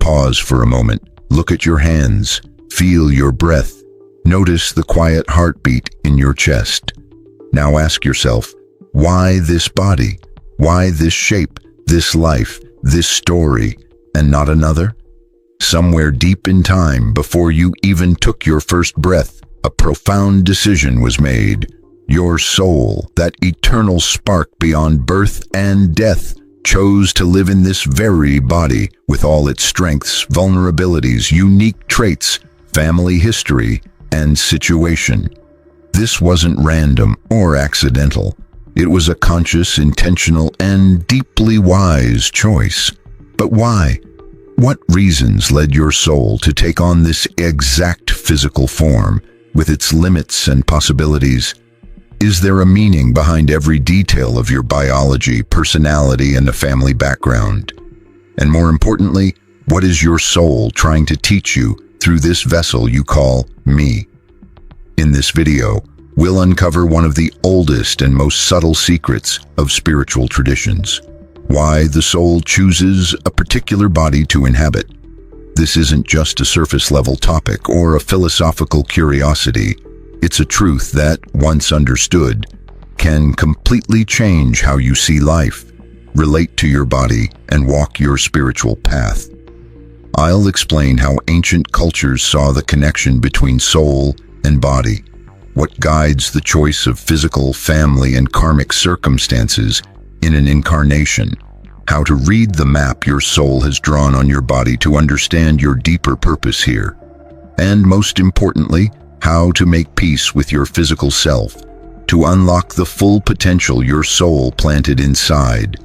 pause for a moment. Look at your hands. Feel your breath. Notice the quiet heartbeat in your chest. Now ask yourself, why this body? Why this shape, this life, this story, and not another? Somewhere deep in time, before you even took your first breath, a profound decision was made. Your soul, that eternal spark beyond birth and death, chose to live in this very body with all its strengths, vulnerabilities, unique traits, family history, and situation. This wasn't random or accidental. It was a conscious, intentional, and deeply wise choice. But why? What reasons led your soul to take on this exact physical form, with its limits and possibilities? Is there a meaning behind every detail of your biology, personality, and a family background? And more importantly, what is your soul trying to teach you through this vessel you call me? In this video, we'll uncover one of the oldest and most subtle secrets of spiritual traditions: why the soul chooses a particular body to inhabit. This isn't just a surface-level topic or a philosophical curiosity. It's a truth that, once understood, can completely change how you see life, relate to your body, and walk your spiritual path. I'll explain how ancient cultures saw the connection between soul and body, what guides the choice of physical, family, and karmic circumstances in an incarnation, how to read the map your soul has drawn on your body to understand your deeper purpose here, and most importantly, how to make peace with your physical self, to unlock the full potential your soul planted inside.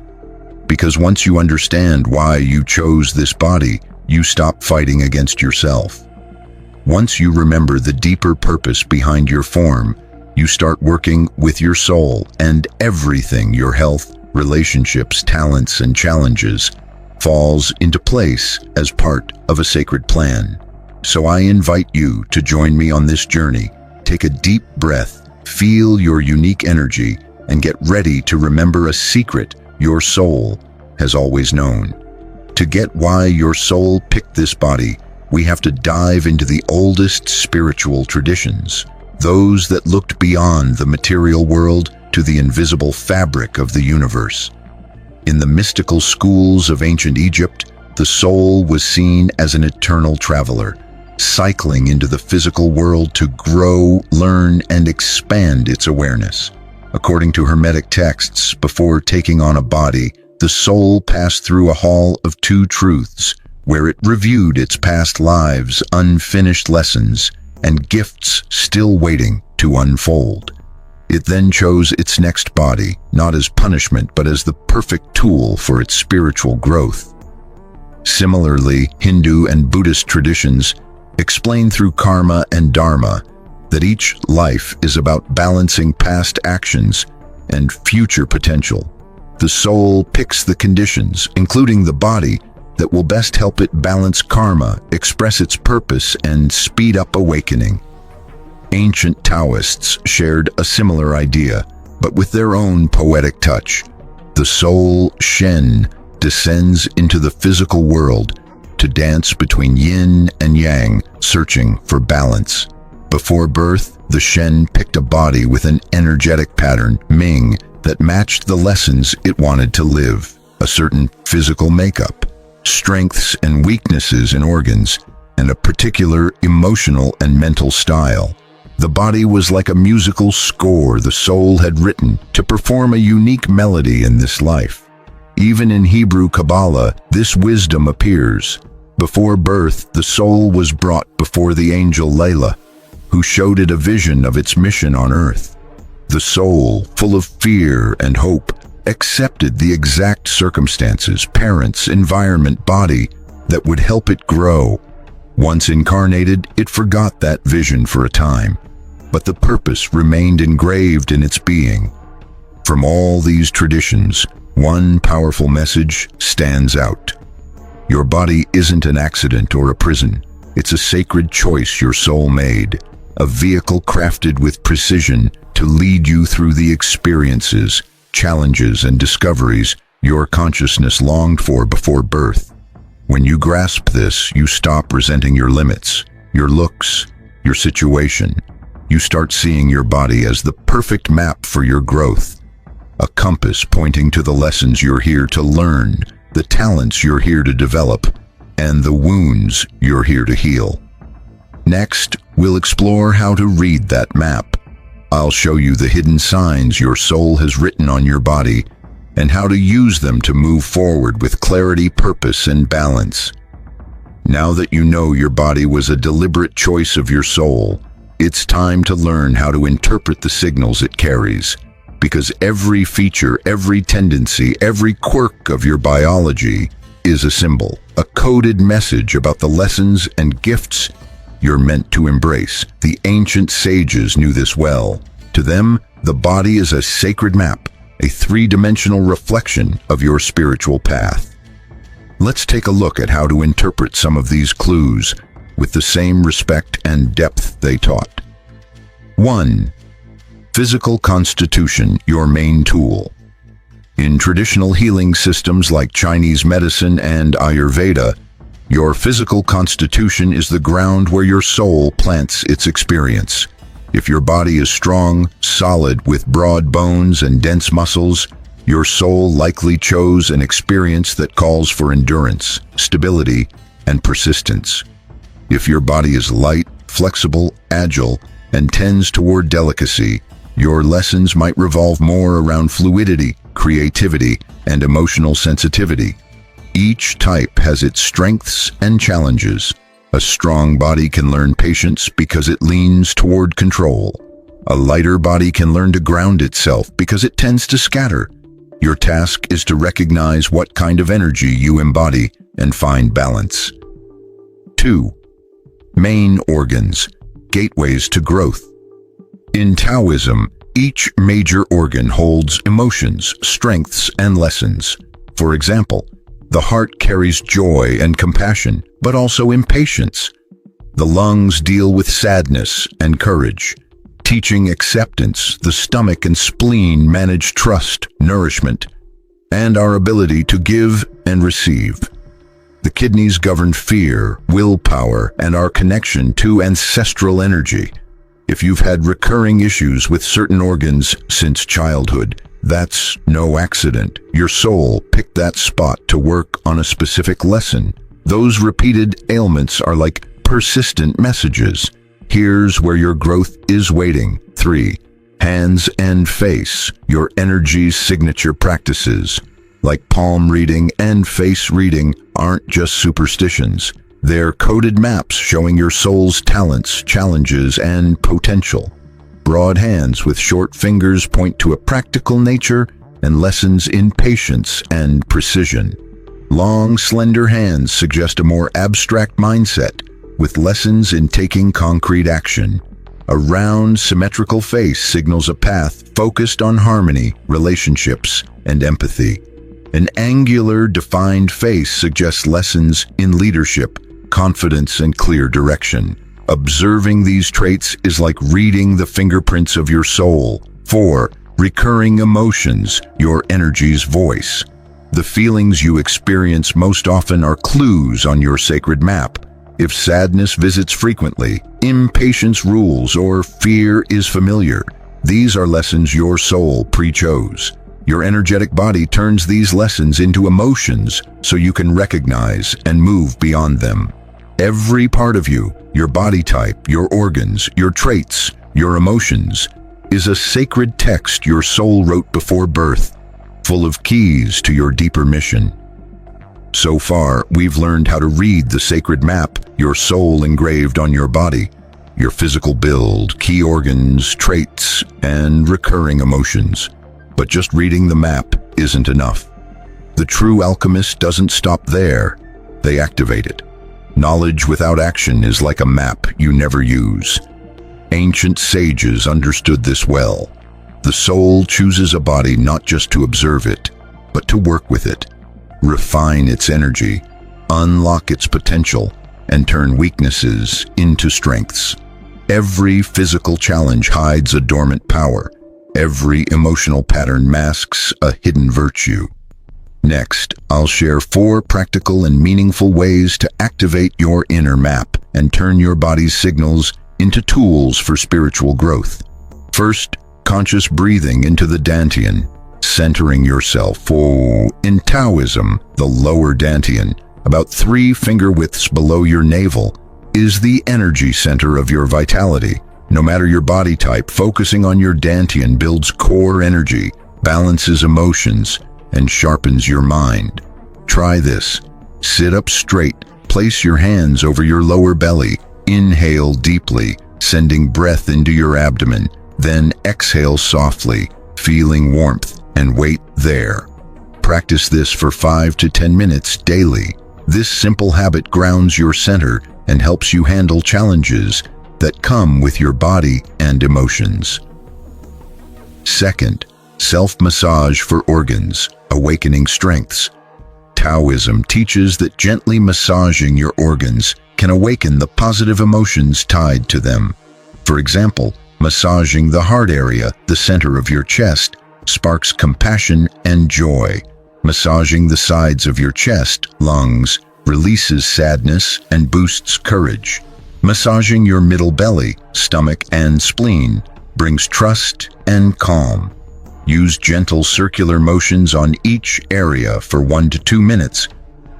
Because once you understand why you chose this body, you stop fighting against yourself. Once you remember the deeper purpose behind your form, you start working with your soul, and everything, your health, relationships, talents, and challenges, falls into place as part of a sacred plan. So I invite you to join me on this journey. Take a deep breath, feel your unique energy, and get ready to remember a secret your soul has always known. To get why your soul picked this body, we have to dive into the oldest spiritual traditions, those that looked beyond the material world to the invisible fabric of the universe. In the mystical schools of ancient Egypt, the soul was seen as an eternal traveler, cycling into the physical world to grow, learn, and expand its awareness. According to Hermetic texts, before taking on a body, the soul passed through a hall of two truths, where it reviewed its past lives, unfinished lessons, and gifts still waiting to unfold. It then chose its next body, not as punishment, but as the perfect tool for its spiritual growth. Similarly, Hindu and Buddhist traditions explain through karma and dharma that each life is about balancing past actions and future potential. The soul picks the conditions, including the body, that will best help it balance karma, express its purpose, and speed up awakening. Ancient Taoists shared a similar idea, but with their own poetic touch. The soul, Shen, descends into the physical world to dance between yin and yang, searching for balance. Before birth, the Shen picked a body with an energetic pattern, Ming, that matched the lessons it wanted to live, a certain physical makeup, strengths and weaknesses in organs, and a particular emotional and mental style. The body was like a musical score the soul had written to perform a unique melody in this life. Even in Hebrew Kabbalah, this wisdom appears. Before birth, the soul was brought before the angel Layla, who showed it a vision of its mission on earth. The soul, full of fear and hope, accepted the exact circumstances, parents, environment, body that would help it grow. Once incarnated, it forgot that vision for a time, but the purpose remained engraved in its being. From all these traditions, one powerful message stands out. Your body isn't an accident or a prison. It's a sacred choice your soul made, a vehicle crafted with precision to lead you through the experiences, challenges, and discoveries your consciousness longed for before birth. When you grasp this, you stop resenting your limits, your looks, your situation. You start seeing your body as the perfect map for your growth, a compass pointing to the lessons you're here to learn, the talents you're here to develop, and the wounds you're here to heal. Next, we'll explore how to read that map. I'll show you the hidden signs your soul has written on your body and how to use them to move forward with clarity, purpose, and balance. Now that you know your body was a deliberate choice of your soul, it's time to learn how to interpret the signals it carries. Because every feature, every tendency, every quirk of your biology is a symbol, a coded message about the lessons and gifts you're meant to embrace. The ancient sages knew this well. To them, the body is a sacred map, a three-dimensional reflection of your spiritual path. Let's take a look at how to interpret some of these clues with the same respect and depth they taught. 1. Physical constitution, your main tool. In traditional healing systems like Chinese medicine and Ayurveda, your physical constitution is the ground where your soul plants its experience. If your body is strong, solid, with broad bones and dense muscles, your soul likely chose an experience that calls for endurance, stability, and persistence. If your body is light, flexible, agile, and tends toward delicacy, your lessons might revolve more around fluidity, creativity, and emotional sensitivity. Each type has its strengths and challenges. A strong body can learn patience because it leans toward control. A lighter body can learn to ground itself because it tends to scatter. Your task is to recognize what kind of energy you embody and find balance. 2. Main organs, gateways to growth. In Taoism, each major organ holds emotions, strengths, and lessons. For example, the heart carries joy and compassion, but also impatience. The lungs deal with sadness and courage. Teaching acceptance, the stomach and spleen manage trust, nourishment, and our ability to give and receive. The kidneys govern fear, willpower, and our connection to ancestral energy. If you've had recurring issues with certain organs since childhood, that's no accident. Your soul picked that spot to work on a specific lesson. Those repeated ailments are like persistent messages. Here's where your growth is waiting. 3. Hands and face, your energy's signature practices. Like palm reading and face reading aren't just superstitions. They're coded maps showing your soul's talents, challenges, and potential. Broad hands with short fingers point to a practical nature and lessons in patience and precision. Long, slender hands suggest a more abstract mindset with lessons in taking concrete action. A round, symmetrical face signals a path focused on harmony, relationships, and empathy. An angular, defined face suggests lessons in leadership, confidence, and clear direction. Observing these traits is like reading the fingerprints of your soul. 4. Recurring emotions, your energy's voice. The feelings you experience most often are clues on your sacred map. If sadness visits frequently, impatience rules, or fear is familiar, these are lessons your soul pre-chose. Your energetic body turns these lessons into emotions so you can recognize and move beyond them. Every part of you, your body type, your organs, your traits, your emotions, is a sacred text your soul wrote before birth, full of keys to your deeper mission. So far, we've learned how to read the sacred map your soul engraved on your body, your physical build, key organs, traits, and recurring emotions. But just reading the map isn't enough. The true alchemist doesn't stop there. They activate it. Knowledge without action is like a map you never use. Ancient sages understood this well. The soul chooses a body not just to observe it, but to work with it, refine its energy, unlock its potential, and turn weaknesses into strengths. Every physical challenge hides a dormant power. Every emotional pattern masks a hidden virtue. Next, I'll share 4 practical and meaningful ways to activate your inner map and turn your body's signals into tools for spiritual growth. First, conscious breathing into the dantian, centering yourself. In Taoism, the lower dantian, about 3 finger widths below your navel, is the energy center of your vitality. No matter your body type, focusing on your dantian builds core energy, balances emotions, and sharpens your mind. Try this. Sit up straight, place your hands over your lower belly, inhale deeply, sending breath into your abdomen, then exhale softly, feeling warmth, and wait there. Practice this for 5 to 10 minutes daily. This simple habit grounds your center and helps you handle challenges that come with your body and emotions. Second, self-massage for organs, awakening strengths. Taoism teaches that gently massaging your organs can awaken the positive emotions tied to them. For example, massaging the heart area, the center of your chest, sparks compassion and joy. Massaging the sides of your chest, lungs, releases sadness and boosts courage. Massaging your middle belly, stomach, and spleen brings trust and calm. Use gentle circular motions on each area for 1 to 2 minutes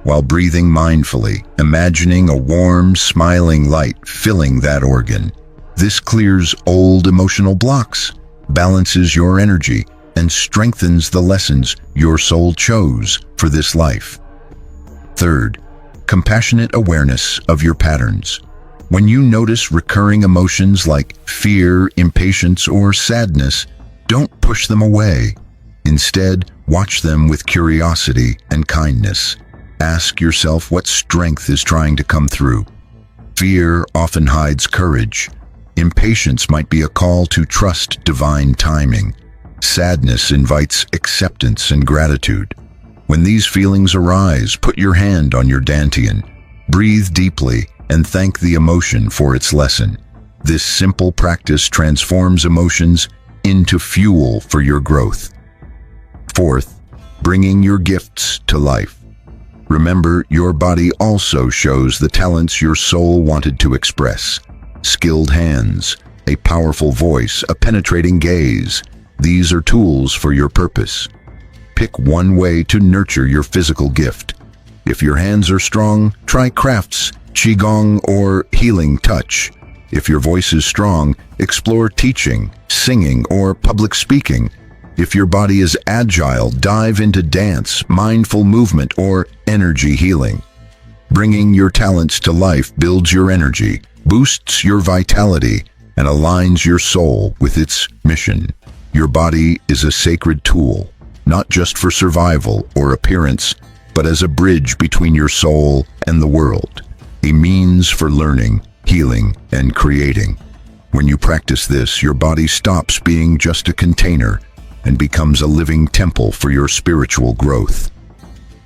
while breathing mindfully, imagining a warm, smiling light filling that organ. This clears old emotional blocks, balances your energy, and strengthens the lessons your soul chose for this life. Third, compassionate awareness of your patterns. When you notice recurring emotions like fear, impatience, or sadness, don't push them away. Instead, watch them with curiosity and kindness. Ask yourself what strength is trying to come through. Fear often hides courage. Impatience might be a call to trust divine timing. Sadness invites acceptance and gratitude. When these feelings arise, put your hand on your dantian. Breathe deeply and thank the emotion for its lesson. This simple practice transforms emotions into fuel for your growth. Fourth, bringing your gifts to life. Remember, your body also shows the talents your soul wanted to express. Skilled hands, a powerful voice, a penetrating gaze. These are tools for your purpose. Pick one way to nurture your physical gift. If your hands are strong, try crafts, qigong, or healing touch. If your voice is strong, explore teaching, singing, or public speaking. If your body is agile, dive into dance, mindful movement, or energy healing. Bringing your talents to life builds your energy, boosts your vitality, and aligns your soul with its mission. Your body is a sacred tool, not just for survival or appearance, but as a bridge between your soul and the world, a means for learning, healing, and creating. When you practice this, your body stops being just a container and becomes a living temple for your spiritual growth.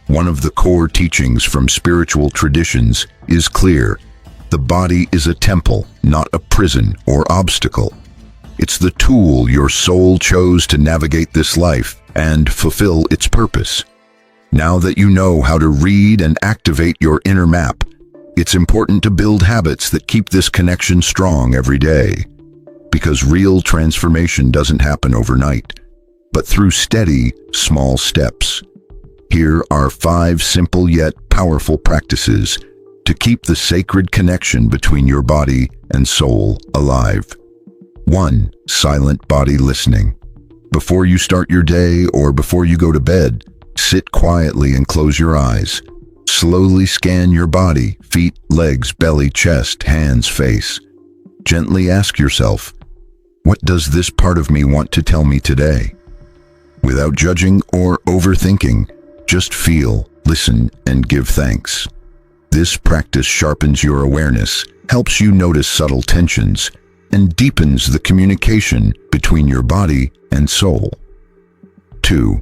One of the core teachings from spiritual traditions is clear. The body is a temple, not a prison or obstacle. It's the tool your soul chose to navigate this life and fulfill its purpose. Now that you know how to read and activate your inner map, it's important to build habits that keep this connection strong every day. Because real transformation doesn't happen overnight, but through steady, small steps. Here are 5 simple yet powerful practices to keep the sacred connection between your body and soul alive. 1. Silent body listening. Before you start your day or before you go to bed, sit quietly and close your eyes. Slowly scan your body, feet, legs, belly, chest, hands, face. Gently ask yourself, what does this part of me want to tell me today? Without judging or overthinking, just feel, listen, and give thanks. This practice sharpens your awareness, helps you notice subtle tensions, and deepens the communication between your body and soul. 2.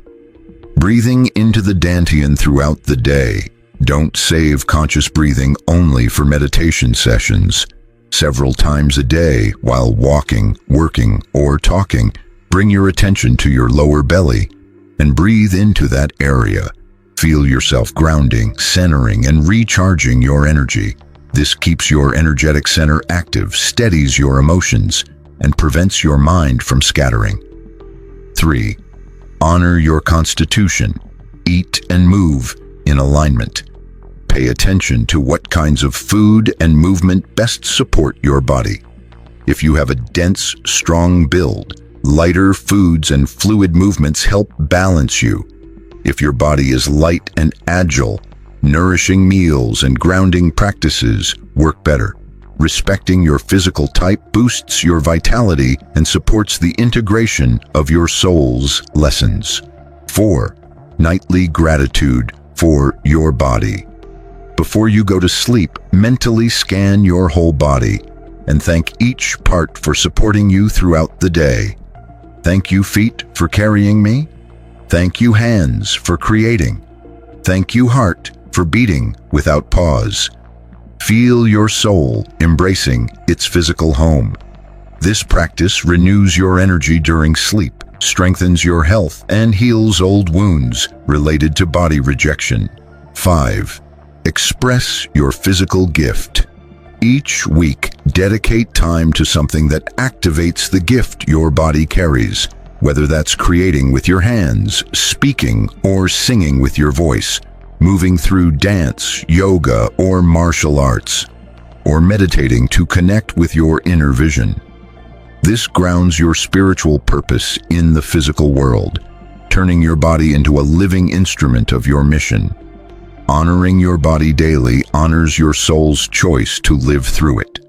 Breathing into the dantian throughout the day. Don't save conscious breathing only for meditation sessions. Several times a day, while walking, working, or talking, bring your attention to your lower belly and breathe into that area. Feel yourself grounding, centering, and recharging your energy. This keeps your energetic center active, steadies your emotions, and prevents your mind from scattering. 3. Honor your constitution. Eat and move in alignment. Pay attention to what kinds of food and movement best support your body. If you have a dense, strong build, lighter foods and fluid movements help balance you. If your body is light and agile, nourishing meals and grounding practices work better. Respecting your physical type boosts your vitality and supports the integration of your soul's lessons. 4. Nightly gratitude for your body. Before you go to sleep, mentally scan your whole body and thank each part for supporting you throughout the day. Thank you, feet, for carrying me. Thank you, hands, for creating. Thank you, heart, for beating without pause. Feel your soul embracing its physical home. This practice renews your energy during sleep, strengthens your health, and heals old wounds related to body rejection. 5. Express your physical gift. Each week, dedicate time to something that activates the gift your body carries, whether that's creating with your hands, speaking, or singing with your voice, moving through dance, yoga, or martial arts, or meditating to connect with your inner vision. This grounds your spiritual purpose in the physical world, turning your body into a living instrument of your mission. Honoring your body daily honors your soul's choice to live through it.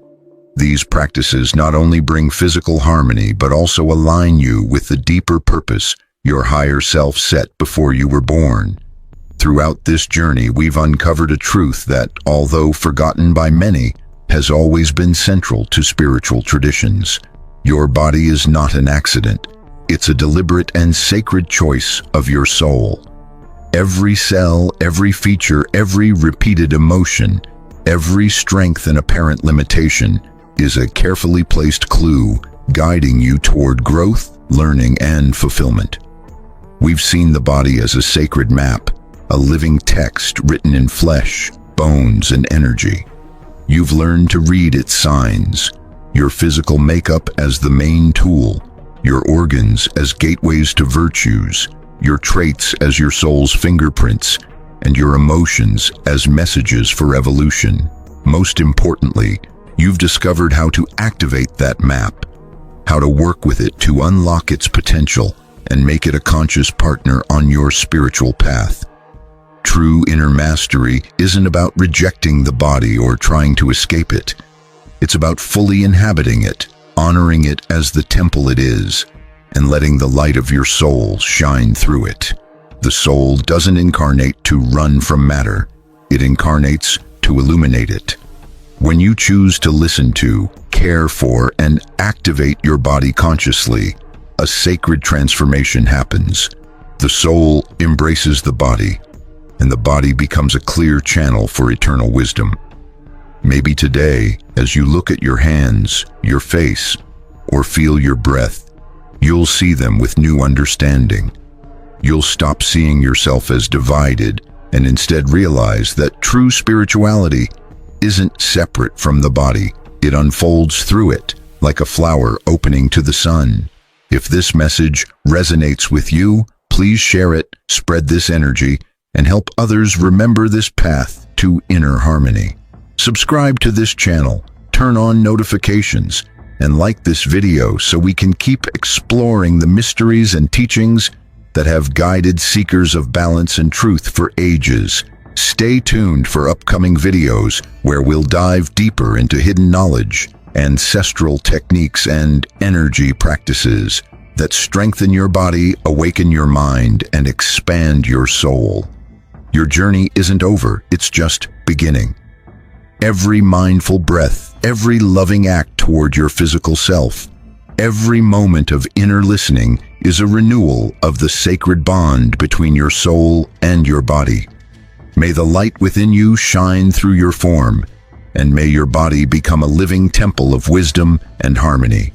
These practices not only bring physical harmony, but also align you with the deeper purpose your higher self set before you were born. Throughout this journey, we've uncovered a truth that, although forgotten by many, has always been central to spiritual traditions. Your body is not an accident. It's a deliberate and sacred choice of your soul. Every cell, every feature, every repeated emotion, every strength and apparent limitation is a carefully placed clue guiding you toward growth, learning, and fulfillment. We've seen the body as a sacred map, a living text written in flesh, bones, and energy. You've learned to read its signs, your physical makeup as the main tool, your organs as gateways to virtues, your traits as your soul's fingerprints, and your emotions as messages for evolution. Most importantly, you've discovered how to activate that map, how to work with it to unlock its potential and make it a conscious partner on your spiritual path. True inner mastery isn't about rejecting the body or trying to escape it. It's about fully inhabiting it, honoring it as the temple it is, and letting the light of your soul shine through it. The soul doesn't incarnate to run from matter. It incarnates to illuminate it. When you choose to listen to, care for, and activate your body consciously, a sacred transformation happens. The soul embraces the body, and the body becomes a clear channel for eternal wisdom. Maybe today, as you look at your hands, your face, or feel your breath, you'll see them with new understanding. You'll stop seeing yourself as divided and instead realize that true spirituality isn't separate from the body. It unfolds through it, like a flower opening to the sun. If this message resonates with you, please share it, spread this energy, and help others remember this path to inner harmony. Subscribe to this channel, turn on notifications, and like this video so we can keep exploring the mysteries and teachings that have guided seekers of balance and truth for ages. Stay tuned for upcoming videos where we'll dive deeper into hidden knowledge, ancestral techniques, and energy practices that strengthen your body, awaken your mind, and expand your soul. Your journey isn't over, it's just beginning. Every mindful breath, every loving act toward your physical self, every moment of inner listening is a renewal of the sacred bond between your soul and your body. May the light within you shine through your form, and may your body become a living temple of wisdom and harmony.